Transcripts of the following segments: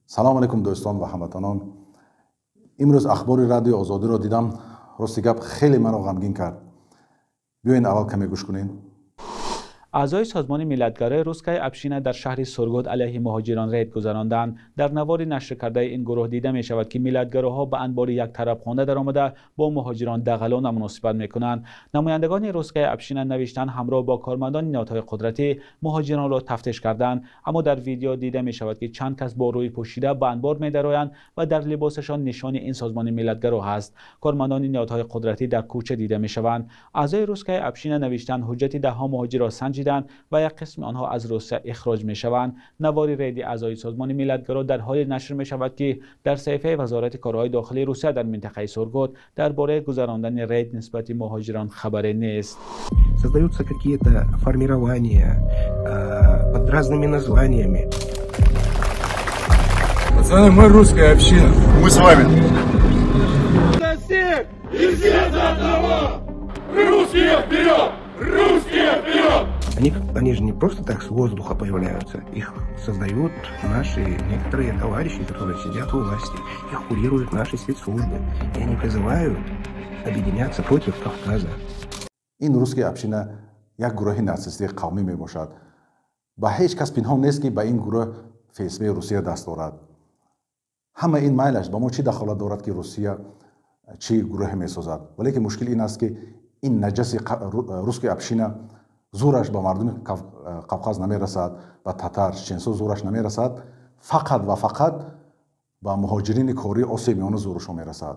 салом алейкум дӯстон ва ҳамватанон. имрӯз ахбори радиои озодиро дидам. рости гап хеле маро ғамгин кард. биёед аввал каме гӯш кунем. اعضای سازمان ملتگرای روسکای افشین در شهر سورگوت علیه مهاجران رید گذراندند. در نواری نشر کرده این گروه دیده می شود که ملتگراها به انبار یک طرف خانه در آمده با مهاجران دغلانه مناسبت می کنند. نمایندگان روسکای افشین نوشتند همراه با کارمندان نهادهای قدرتی مهاجران را تفتیش کردند، اما در ویدیو دیده می شود که چند کس با روی پوشیده به انبار می درآیند و در لباسشان نشان این سازمان ملتگرا است. کارمندان نهادهای قدرتی در کوچه دیده می شوند. اعضای روسکای افشین نوشتند حجت دهها مهاجر را سنجیدند و یک قسم آنها از روسیه اخراج می شوند. نواری ریدی اعضای سازمان ملتگرا در حال نشر می شود که در صحیفه وزارت کارهای داخلی روسیه در منطقه سورگوت درباره گذراندن رید نسبت مهاجران خبری نیست. Создаются какие-то формирования под разными названиями. Пацаны, мы русская община. Мы с вами. За всех и все за одного! Русские вперед! Русские вперед! Они же не просто так с воздуха появляются. Их создают наши некоторые товарищи, которые сидят у власти. Их курируют наши спецслужбы. И они призывают объединяться против Кавказа. این русские община یک گروه ناتسیستی قومی می باشد. با هیچ کس پنهان نیست که به این گروه فیسبوک روسیه دست دارد. همه این میلش با ما چی دخالت دارد که روسیه چی گروه می سازد. ولی که مشکل این است که این نجس русские община زورش با مردم قفقاز نمی رسد، با تاتار چچنسو زورش نمی رسد، فقط و فقط با مهاجرین کاری آسیب میانه زورش می رسد.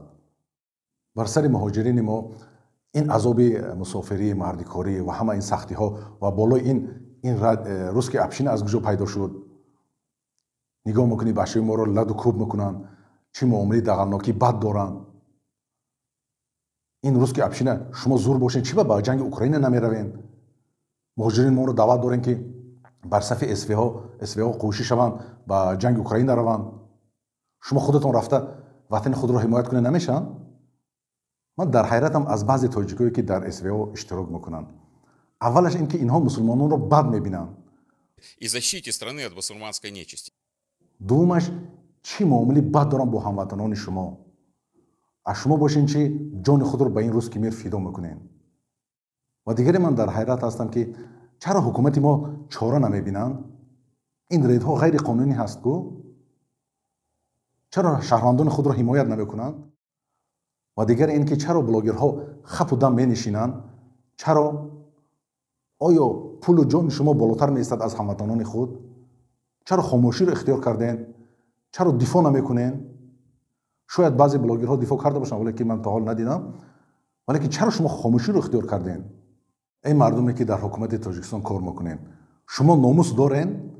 بر سر مهاجرین ما این عذاب مسافری، مردکاری و همه این سختی ها و بالای این русские община از کجا پیدا شد؟ نگاه میکنی بچه‌های ما رو لد و کوب میکنن، چی معامله دغلناکی بد دارن. این русские община شما زور باشین چی با جنگ اوکراین نمیروین؟ مهاجرین ما رو دعوت دارن که بر صف اسوها قوشی شوند با جنگ اوکراین روند. شما خودتون رفته وطن خود رو حمایت کنه نمیشن؟ من در حیرتم از بعضی تاجیکایی که در اسوها اشتراک میکنن. اولش این که اینها مسلمانان رو بد میبینن. И защите страны от мусульманской нечисти. دومش چی معامله بد دارن با هموطنان شما. از شما باشین چی جان خود رو به این روز که میر فدا میکنین. و دیگری من در حیرت هستم که چرا حکومت ما چاره نمیبینن؟ این ریدها غیر قانونی هست گو؟ چرا شهروندان خود را حمایت نمیکنن؟ و دیگر این که چرا بلاگرها خپ و دم مینشینن؟ چرا؟ آیا پول و جان شما بالاتر میستد از هموطنان خود؟ چرا خاموشی رو اختیار کردین؟ چرا دفاع نمیکنین؟ شاید بعضی بلاگرها دفاع کرده باشن ولی که من تا حال ندیدم. ولی که چرا شما خاموشی رو اختیار کردین؟ این مردمی که در حکومت تاجیکستان کار میکنین شما ناموس دارین؟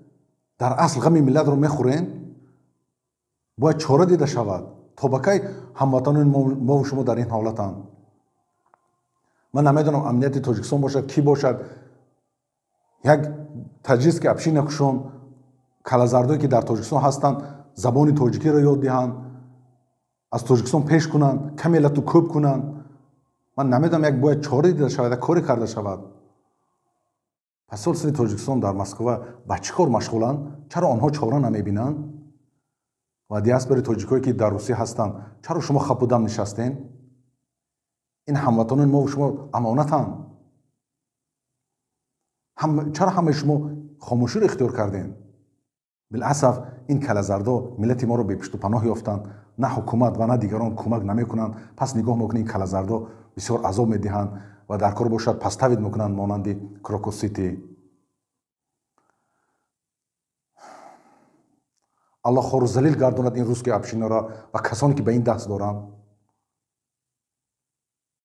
در اصل غم ملت رو میخورین؟ باید چاره دیده شود. تا بکی هموطنان ما و شما در این حالتن. من نمیدونم امنیت تاجیکستان باشد کی باشد. یک تجهیز که افشین نکشون کلازردایی که در تاجیکستان هستند زبان تاجیکی را یاد دهند، از تاجیکستان پیش کنند، کمی ملت رو کوب کنند. من نمیدونم یک باید چاره دیده شود، یک کاری کرده شود. پس سلسله تاجیکستان در مسکو با چی کار مشغولند؟ چرا آنها چاره نمیبینند؟ و دیاسپوری تاجیکایی که در روسیه هستند چرا شما خپ و دم نشستین؟ این هموطنان ما و شما امانتند. چرا همه شما خاموشی رو اختیار کردین؟ بالاسف این کلازردا ملت ما رو به پشت و پناه یافتند. نه حکومت و نه دیگران کمک نمیکنند. پس نگاه میکنین کلازردا بسیار عذاب میدهند و در کار باشد پس تاوید میکنند مانند کراکوسیتی. الله خور و ذلیل گرداند این русские община را و کسانی که به این دست دارند.